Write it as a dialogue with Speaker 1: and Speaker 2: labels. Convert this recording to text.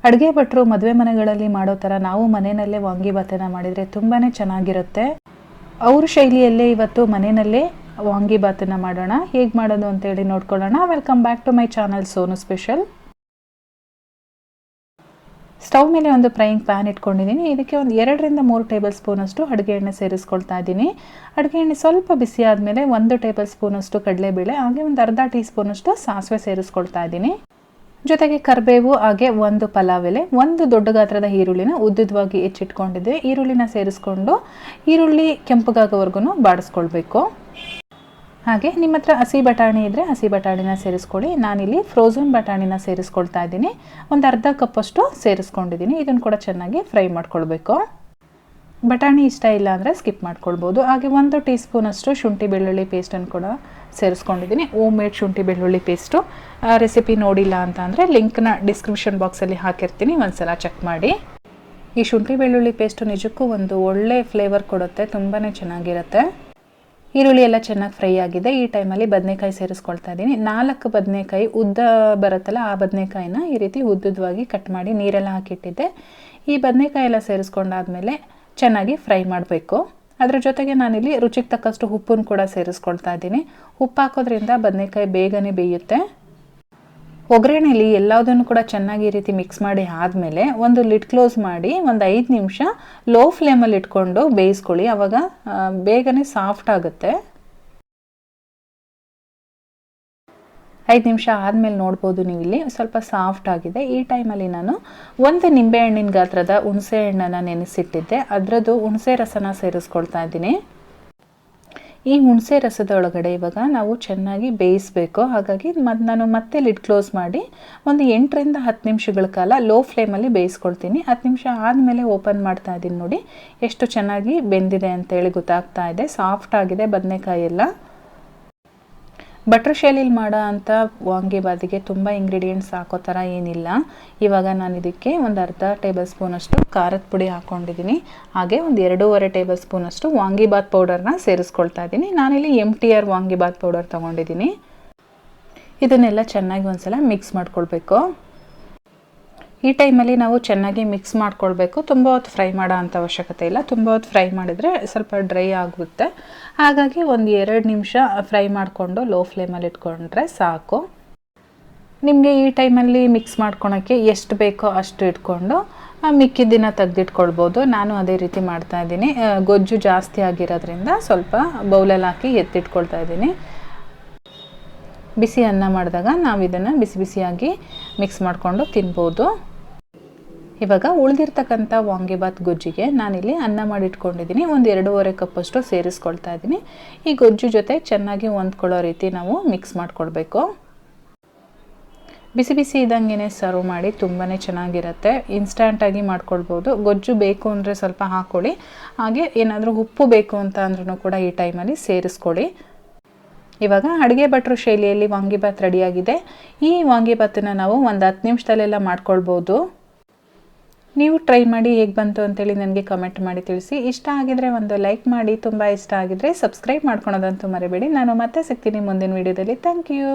Speaker 1: ಅಡುಗೆ ಭಟ್ರು ಮದುವೆ ಮನೆಗಳಲ್ಲಿ ಮಾಡೋ ಥರ ನಾವು ಮನೆಯಲ್ಲೇ ವಾಂಗಿಬಾತನ್ನು ಮಾಡಿದರೆ ತುಂಬಾ ಚೆನ್ನಾಗಿರುತ್ತೆ. ಅವ್ರ ಶೈಲಿಯಲ್ಲೇ ಇವತ್ತು ಮನೆಯಲ್ಲೇ ವಾಂಗಿಬಾತನ್ನು ಮಾಡೋಣ. ಹೇಗೆ ಮಾಡೋದು ಅಂತೇಳಿ ನೋಡ್ಕೊಳ್ಳೋಣ. Welcome back to my channel Sonu special. Stove ಮೇಲೆ ಒಂದು ಫ್ರೈಯಿಂಗ್ ಪ್ಯಾನ್ ಇಟ್ಕೊಂಡಿದ್ದೀನಿ. ಇದಕ್ಕೆ ಒಂದು 2 ರಿಂದ 3 ಟೇಬಲ್ ಸ್ಪೂನಷ್ಟು ಅಡುಗೆ ಎಣ್ಣೆ ಸೇರಿಸ್ಕೊಳ್ತಾ ಇದ್ದೀನಿ. ಅಡುಗೆ ಎಣ್ಣೆ ಸ್ವಲ್ಪ ಬಿಸಿ ಆದಮೇಲೆ 1 ಟೇಬಲ್ ಸ್ಪೂನಷ್ಟು ಕಡಲೆಬೇಳೆ ಹಾಗೆ ಒಂದು ಅರ್ಧ ಟೀ ಸ್ಪೂನಷ್ಟು ಸಾಸಿವೆ ಸೇರಿಸ್ಕೊಳ್ತಾ ಇದ್ದೀನಿ. ಜೊತೆಗೆ ಕರಿಬೇವು ಹಾಗೆ ಒಂದು ಪಲಾವ್ ಎಲೆ, ಒಂದು ದೊಡ್ಡ ಗಾತ್ರದ ಈರುಳ್ಳಿನ ಉದ್ದುದವಾಗಿ ಹೆಚ್ಚಿಟ್ಕೊಂಡಿದ್ದೆ. ಈರುಳ್ಳಿನ ಸೇರಿಸ್ಕೊಂಡು ಈರುಳ್ಳಿ ಕೆಂಪಗಾಗೋವರೆಗೂ ಬಾಡಿಸ್ಕೊಳ್ಬೇಕು. ಹಾಗೆ ನಿಮ್ಮ ಹತ್ರ ಹಸಿ ಬಟಾಣಿ ಇದ್ದರೆ ಹಸಿ ಬಟಾಣಿನ ಸೇರಿಸ್ಕೊಳ್ಳಿ. ನಾನಿಲ್ಲಿ ಫ್ರೋಝನ್ ಬಟಾಣಿನ ಸೇರಿಸ್ಕೊಳ್ತಾ ಇದ್ದೀನಿ. ಒಂದು ಅರ್ಧ ಕಪ್ಪಷ್ಟು ಸೇರಿಸ್ಕೊಂಡಿದ್ದೀನಿ. ಇದನ್ನು ಕೂಡ ಚೆನ್ನಾಗಿ ಫ್ರೈ ಮಾಡ್ಕೊಳ್ಬೇಕು. ಬಟಾಣಿ ಇಷ್ಟ ಇಲ್ಲ ಅಂದರೆ ಸ್ಕಿಪ್ ಮಾಡ್ಕೊಳ್ಬೋದು. ಹಾಗೆ 1 ಟೀ ಸ್ಪೂನಷ್ಟು ಶುಂಠಿ ಬೆಳ್ಳುಳ್ಳಿ ಪೇಸ್ಟನ್ನು ಕೂಡ ಸೇರಿಸ್ಕೊಂಡಿದ್ದೀನಿ. ಹೋಮ್ ಮೇಡ್ ಶುಂಠಿ ಬೆಳ್ಳುಳ್ಳಿ ಪೇಸ್ಟು. ರೆಸಿಪಿ ನೋಡಿಲ್ಲ ಅಂತ ಅಂದರೆ ಲಿಂಕ್ನ ಡಿಸ್ಕ್ರಿಪ್ಷನ್ ಬಾಕ್ಸಲ್ಲಿ ಹಾಕಿರ್ತೀನಿ, ಒಂದ್ಸಲ ಚೆಕ್ ಮಾಡಿ. ಈ ಶುಂಠಿ ಬೆಳ್ಳುಳ್ಳಿ ಪೇಸ್ಟು ನಿಜಕ್ಕೂ ಒಂದು ಒಳ್ಳೆ ಫ್ಲೇವರ್ ಕೊಡುತ್ತೆ, ತುಂಬಾ ಚೆನ್ನಾಗಿರುತ್ತೆ. ಈರುಳ್ಳಿ ಎಲ್ಲ ಚೆನ್ನಾಗಿ ಫ್ರೈ ಆಗಿದೆ. ಈ ಟೈಮಲ್ಲಿ ಬದನೆಕಾಯಿ ಸೇರಿಸ್ಕೊಳ್ತಾ ಇದ್ದೀನಿ. 4 ಬದನೆಕಾಯಿ ಉದ್ದ ಬರುತ್ತಲ್ಲ, ಆ ಬದನೆಕಾಯಿನ ಈ ರೀತಿ ಉದ್ದುದವಾಗಿ ಕಟ್ ಮಾಡಿ ನೀರೆಲ್ಲ ಹಾಕಿಟ್ಟಿದ್ದೆ. ಈ ಬದನೆಕಾಯಿ ಎಲ್ಲ ಸೇರಿಸ್ಕೊಂಡಾದ್ಮೇಲೆ ಚೆನ್ನಾಗಿ ಫ್ರೈ ಮಾಡಬೇಕು. ಅದರ ಜೊತೆಗೆ ನಾನಿಲ್ಲಿ ರುಚಿಗೆ ತಕ್ಕಷ್ಟು ಉಪ್ಪನ್ನು ಕೂಡ ಸೇರಿಸ್ಕೊಳ್ತಾ ಇದ್ದೀನಿ. ಉಪ್ಪು ಹಾಕೋದ್ರಿಂದ ಬದನೆಕಾಯಿ ಬೇಗನೆ ಬೇಯುತ್ತೆ. ಒಗ್ಗರಣೆಯಲ್ಲಿ ಎಲ್ಲದನ್ನು ಕೂಡ ಚೆನ್ನಾಗಿ ಈ ರೀತಿ ಮಿಕ್ಸ್ ಮಾಡಿ ಆದಮೇಲೆ ಒಂದು ಲಿಡ್ ಕ್ಲೋಸ್ ಮಾಡಿ ಒಂದು 5 ನಿಮಿಷ ಲೋ ಫ್ಲೇಮಲ್ಲಿ ಇಟ್ಕೊಂಡು ಬೇಯಿಸ್ಕೊಳ್ಳಿ. ಆವಾಗ ಬೇಗನೆ ಸಾಫ್ಟ್ ಆಗುತ್ತೆ. 5 ನಿಮಿಷ ಆದಮೇಲೆ ನೋಡ್ಬೋದು ನೀವು ಇಲ್ಲಿ ಸ್ವಲ್ಪ ಸಾಫ್ಟ್ ಆಗಿದೆ. ಈ ಟೈಮಲ್ಲಿ ನಾನು 1 ನಿಂಬೆಹಣ್ಣಿನ ಗಾತ್ರದ ಹುಣಸೆ ಹಣ್ಣನ್ನು ನೆನೆಸಿಟ್ಟಿದ್ದೆ. ಅದರದ್ದು ಹುಣಸೆ ರಸನ ಸೇರಿಸ್ಕೊಳ್ತಾ ಇದ್ದೀನಿ. ಈ ಹುಣಸೆ ರಸದ ಒಳಗಡೆ ಇವಾಗ ನಾವು ಚೆನ್ನಾಗಿ ಬೇಯಿಸಬೇಕು. ಹಾಗಾಗಿ ನಾನು ಮತ್ತೆ ಲಿಡ್ ಕ್ಲೋಸ್ ಮಾಡಿ ಒಂದು 8 ರಿಂದ 10 ನಿಮಿಷಗಳ ಕಾಲ ಲೋ ಫ್ಲೇಮಲ್ಲಿ ಬೇಯಿಸ್ಕೊಳ್ತೀನಿ. 10 ನಿಮಿಷ ಆದಮೇಲೆ ಓಪನ್ ಮಾಡ್ತಾ ಇದ್ದೀನಿ. ನೋಡಿ ಎಷ್ಟು ಚೆನ್ನಾಗಿ ಬೆಂದಿದೆ ಅಂತೇಳಿ ಗೊತ್ತಾಗ್ತಾ ಇದೆ. ಸಾಫ್ಟ್ ಆಗಿದೆ ಬದನೆಕಾಯಿ ಎಲ್ಲ. ಬಟ್ರ್ ಶೈಲಿಲಿ ಮಾಡೋ ಅಂಥ ವಾಂಗಿಬಾತಿಗೆ ತುಂಬ ಇಂಗ್ರೀಡಿಯೆಂಟ್ಸ್ ಹಾಕೋ ಥರ ಏನಿಲ್ಲ. ಇವಾಗ ನಾನು ಇದಕ್ಕೆ ಒಂದು ಅರ್ಧ ಟೇಬಲ್ ಸ್ಪೂನಷ್ಟು ಖಾರದ ಪುಡಿ ಹಾಕ್ಕೊಂಡಿದ್ದೀನಿ. ಹಾಗೆ ಒಂದು 2.5 ಟೇಬಲ್ ಸ್ಪೂನಷ್ಟು ವಾಂಗಿಬಾತ್ ಪೌಡರ್ನ ಸೇರಿಸ್ಕೊಳ್ತಾ ಇದ್ದೀನಿ. ನಾನಿಲ್ಲಿ MTR ವಾಂಗಿಬಾತ್ ಪೌಡರ್ ತೊಗೊಂಡಿದ್ದೀನಿ. ಇದನ್ನೆಲ್ಲ ಚೆನ್ನಾಗಿ ಒಂದ್ಸಲ ಮಿಕ್ಸ್ ಮಾಡ್ಕೊಳ್ಬೇಕು. ಈ ಟೈಮಲ್ಲಿ ನಾವು ಚೆನ್ನಾಗಿ ಮಿಕ್ಸ್ ಮಾಡ್ಕೊಳ್ಬೇಕು. ತುಂಬ ಹೊತ್ತು ಫ್ರೈ ಮಾಡೋ ಅಂಥ ಅವಶ್ಯಕತೆ ಇಲ್ಲ. ತುಂಬ ಹೊತ್ತು ಫ್ರೈ ಮಾಡಿದರೆ ಸ್ವಲ್ಪ ಡ್ರೈ ಆಗುತ್ತೆ. ಹಾಗಾಗಿ ಒಂದು 2 ನಿಮಿಷ ಫ್ರೈ ಮಾಡಿಕೊಂಡು ಲೋ ಫ್ಲೇಮಲ್ಲಿ ಇಟ್ಕೊಂಡ್ರೆ ಸಾಕು. ನಿಮಗೆ ಈ ಟೈಮಲ್ಲಿ ಮಿಕ್ಸ್ ಮಾಡ್ಕೊಳಕ್ಕೆ ಎಷ್ಟು ಬೇಕೋ ಅಷ್ಟು ಇಟ್ಕೊಂಡು ಮಿಕ್ಕಿದ್ದಿನ ತೆಗೆದಿಟ್ಕೊಳ್ಬೋದು. ನಾನು ಅದೇ ರೀತಿ ಮಾಡ್ತಾ ಇದ್ದೀನಿ. ಗೊಜ್ಜು ಜಾಸ್ತಿ ಆಗಿರೋದ್ರಿಂದ ಸ್ವಲ್ಪ ಬೌಲಲ್ಲಿ ಹಾಕಿ ಎತ್ತಿಟ್ಕೊಳ್ತಾ ಇದ್ದೀನಿ. ಬಿಸಿ ಅನ್ನ ಮಾಡಿದಾಗ ನಾವು ಇದನ್ನು ಬಿಸಿ ಬಿಸಿಯಾಗಿ ಮಿಕ್ಸ್ ಮಾಡಿಕೊಂಡು ತಿನ್ಬೋದು. ಇವಾಗ ಉಳಿದಿರ್ತಕ್ಕಂಥ ವಾಂಗಿಬಾತ್ ಗೊಜ್ಜಿಗೆ ನಾನಿಲ್ಲಿ ಅನ್ನ ಮಾಡಿಟ್ಕೊಂಡಿದ್ದೀನಿ. ಒಂದು 2.5 ಕಪ್ಪಷ್ಟು ಸೇರಿಸ್ಕೊಳ್ತಾ ಇದ್ದೀನಿ. ಈ ಗೊಜ್ಜು ಜೊತೆ ಚೆನ್ನಾಗಿ ಹೊಂದ್ಕೊಳ್ಳೋ ರೀತಿ ನಾವು ಮಿಕ್ಸ್ ಮಾಡ್ಕೊಳ್ಬೇಕು. ಬಿಸಿ ಬಿಸಿ ಇದ್ದಂಗೆ ಸರ್ವ್ ಮಾಡಿ ತುಂಬಾ ಚೆನ್ನಾಗಿರುತ್ತೆ. ಇನ್ಸ್ಟಂಟಾಗಿ ಮಾಡ್ಕೊಳ್ಬೋದು. ಗೊಜ್ಜು ಬೇಕು ಅಂದರೆ ಸ್ವಲ್ಪ ಹಾಕ್ಕೊಳ್ಳಿ. ಹಾಗೆ ಏನಾದರೂ ಉಪ್ಪು ಬೇಕು ಅಂತ ಅಂದ್ರೂ ಕೂಡ ಈ ಟೈಮಲ್ಲಿ ಸೇರಿಸ್ಕೊಳ್ಳಿ. ಇವಾಗ ಅಡುಗೆ ಭಟ್ರು ಶೈಲಿಯಲ್ಲಿ ವಾಂಗಿಬಾತ್ ರೆಡಿಯಾಗಿದೆ. ಈ ವಾಂಗಿಬಾತನ್ನು ನಾವು ಒಂದು 10 ನಿಮಿಷದಲ್ಲೆಲ್ಲ ಮಾಡ್ಕೊಳ್ಬೋದು. ನೀವು ಟ್ರೈ ಮಾಡಿ ಹೇಗೆ ಬಂತು ಅಂತೇಳಿ ನನಗೆ ಕಮೆಂಟ್ ಮಾಡಿ ತಿಳಿಸಿ. ಇಷ್ಟ ಆಗಿದರೆ ಒಂದು ಲೈಕ್ ಮಾಡಿ. ತುಂಬ ಇಷ್ಟ ಆಗಿದರೆ ಸಬ್ಸ್ಕ್ರೈಬ್ ಮಾಡ್ಕೊಳೋದಂತೂ ಮರಿಬೇಡಿ. ನಾನು ಮತ್ತೆ ಸಿಗ್ತೀನಿ ಮುಂದಿನ ವೀಡಿಯೋದಲ್ಲಿ. Thank you.